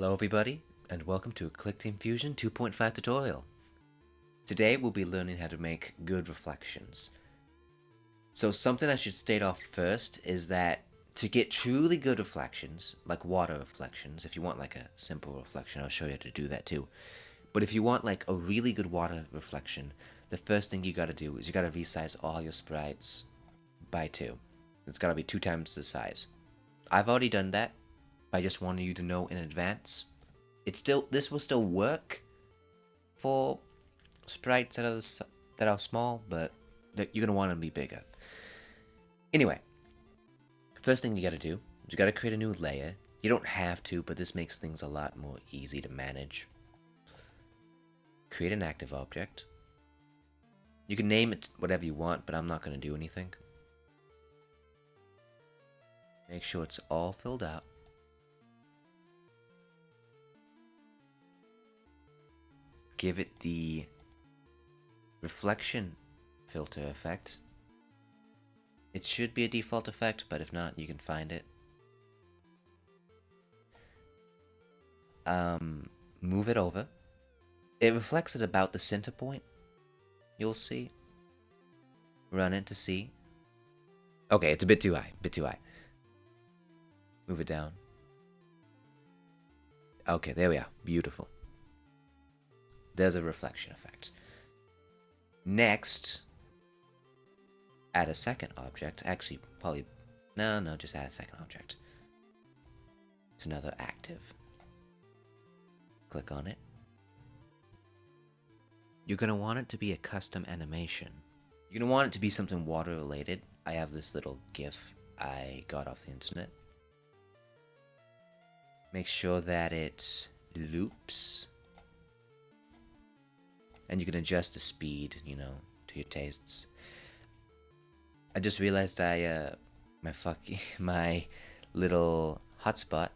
Hello everybody, and welcome to a ClickTeam Fusion 2.5 tutorial. Today we'll be learning how to make good reflections. So something I should state off first is that to get truly good reflections, like water reflections, if you want like a simple reflection, I'll show you how to do that too. But if you want like a really good water reflection, the first thing you gotta do is you gotta resize all your sprites by 2. It's gotta be 2 times the size. I've already done that. I just wanted you to know in advance. This will still work for sprites that are small, but you're gonna want them to be bigger. Anyway, first thing you gotta do is you gotta create a new layer. You don't have to, but this makes things a lot more easy to manage. Create an active object. You can name it whatever you want, but I'm not gonna do anything. Make sure it's all filled out. Give it the reflection filter effect. It should be a default effect, but if not, you can find it. Move it over. It reflects at about the center point. You'll see. Run it to see. Okay, it's a bit too high. Move it down. Okay, there we are. Beautiful. There's a reflection effect. Next, add a second object. Actually, probably... No, just add a second object. It's another active. Click on it. You're going to want it to be a custom animation. You're going to want it to be something water related. I have this little GIF I got off the internet. Make sure that it loops. And you can adjust the speed, to your tastes. I just realized my little hotspot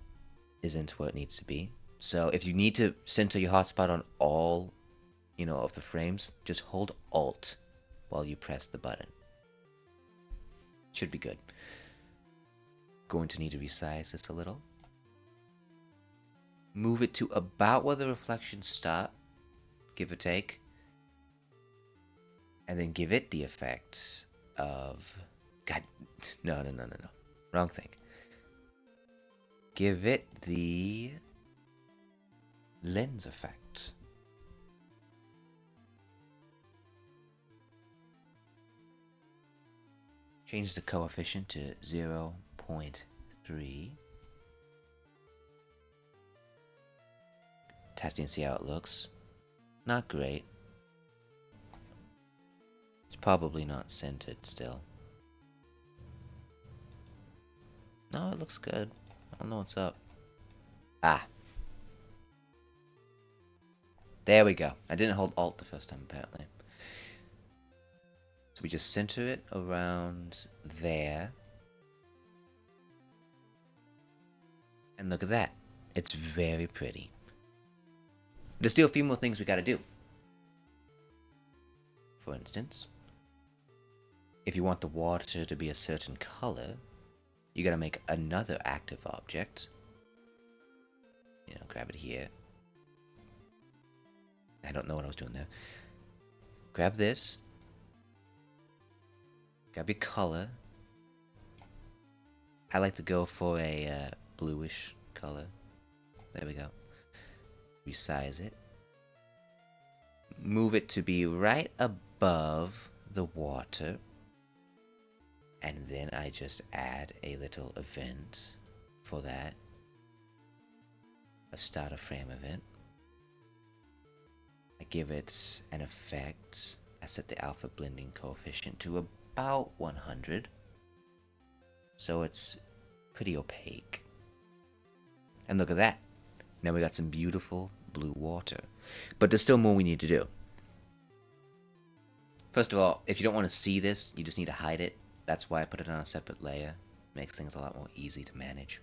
isn't where it needs to be. So if you need to center your hotspot on all, of the frames, just hold Alt while you press the button. Should be good. Going to need to resize this a little. Move it to about where the reflections stop, give or take. And then give it the effect of... God, no. Wrong thing. Give it the lens effect. Change the coefficient to 0.3. Testing and see how it looks. Not great. Probably not centered still. No, it looks good. I don't know what's up. Ah. There we go. I didn't hold Alt the first time, apparently. So we just center it around there. And look at that. It's very pretty. There's still a few more things we gotta do. For instance, if you want the water to be a certain color, you gotta make another active object. Grab it here. I don't know what I was doing there. Grab this. Grab your color. I like to go for a bluish color. There we go. Resize it. Move it to be right above the water. And then I just add a little event for that. A starter frame event. I give it an effect. I set the alpha blending coefficient to about 100. So it's pretty opaque. And look at that. Now we got some beautiful blue water. But there's still more we need to do. First of all, if you don't want to see this, you just need to hide it. That's why I put it on a separate layer. Makes things a lot more easy to manage.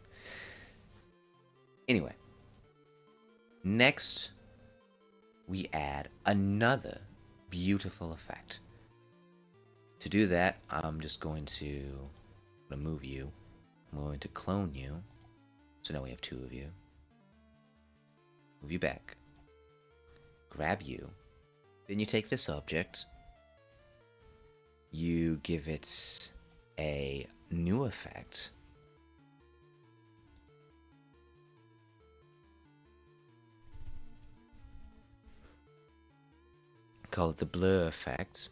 Anyway. Next, we add another beautiful effect. To do that, I'm just going to remove you. I'm going to clone you. So now we have 2 of you. move you back, grab you, then you take this object, you give it a new effect, call it the blur effect.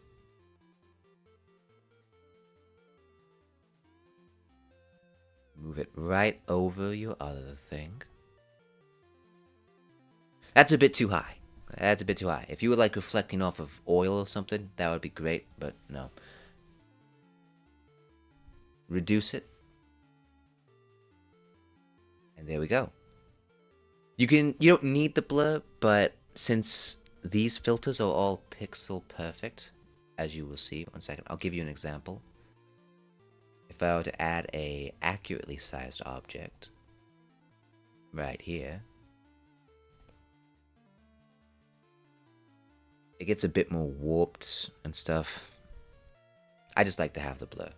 Move it right over your other thing. That's a bit too high. That's a bit too high. If you were like reflecting off of oil or something, that would be great, but no. Reduce it. And there we go. You don't need the blur, but since these filters are all pixel perfect, as you will see, 1 second, I'll give you an example. If I were to add a accurately sized object right here, it gets a bit more warped and stuff. I just like to have the blur.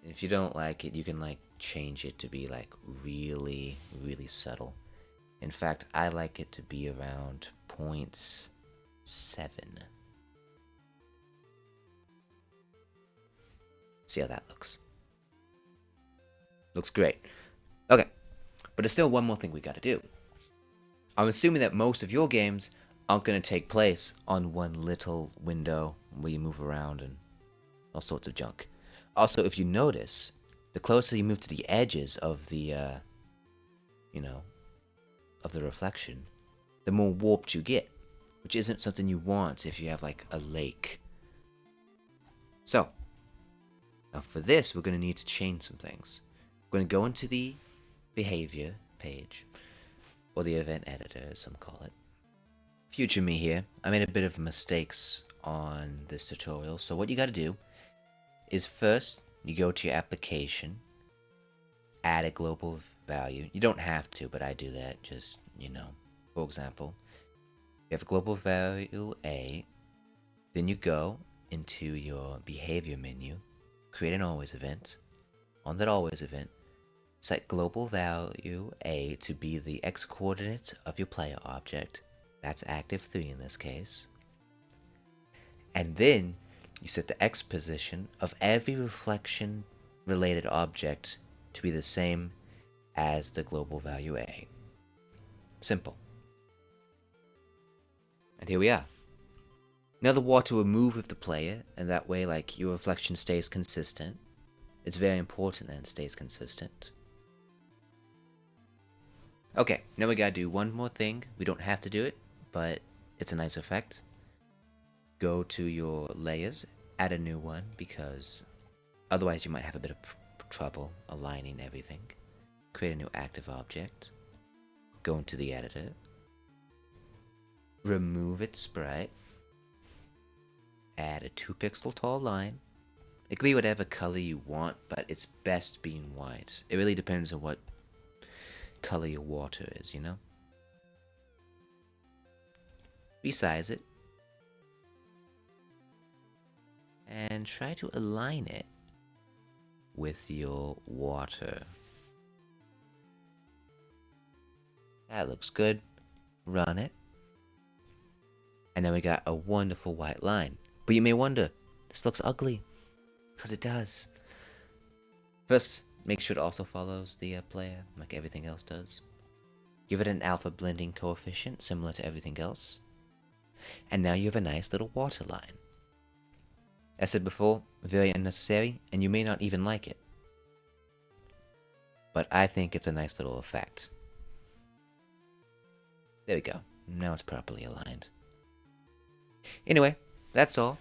And if you don't like it, you can like change it to be like really, really subtle. In fact, I like it to be around 0.7. See how that looks. Looks great. Okay, but there's still one more thing we gotta do. I'm assuming that most of your games aren't gonna take place on one little window where you move around and all sorts of junk. Also, if you notice, the closer you move to the edges of the, of the reflection, the more warped you get, which isn't something you want if you have like a lake. So, now for this, we're going to need to change some things. We're going to go into the behavior page, or the event editor as some call it. Future me here, I made a bit of mistakes on this tutorial, so what you got to do is first, you go to your application, add a global value. You don't have to, but I do that, just, for example. You have a global value A, then you go into your behavior menu, create an always event. On that always event, set global value A to be the x coordinate of your player object. That's active 3 in this case. And then you set the x position of every reflection related object to be the same as the global value A. Simple. And here we are. Now the water will move with the player, and that way like your reflection stays consistent. It's very important that it stays consistent. Okay, now we gotta do one more thing. We don't have to do it, but it's a nice effect. Go to your layers, add a new one, because otherwise you might have a bit of trouble aligning everything. Create a new active object. Go into the editor. Remove its sprite. Add a 2 pixel tall line. It could be whatever color you want, but it's best being white. It really depends on what color your water is, Resize it. And try to align it with your water. That looks good. Run it. And then we got a wonderful white line. But you may wonder, this looks ugly. Because it does. First, make sure it also follows the player, like everything else does. Give it an alpha blending coefficient, similar to everything else. And now you have a nice little water line. As said before, very unnecessary, and you may not even like it. But I think it's a nice little effect. There we go. Now it's properly aligned. Anyway, that's all.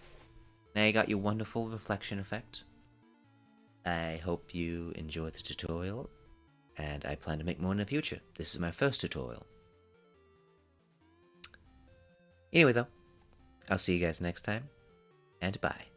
Now you got your wonderful reflection effect. I hope you enjoyed the tutorial, and I plan to make more in the future. This is my first tutorial. Anyway though, I'll see you guys next time, and bye.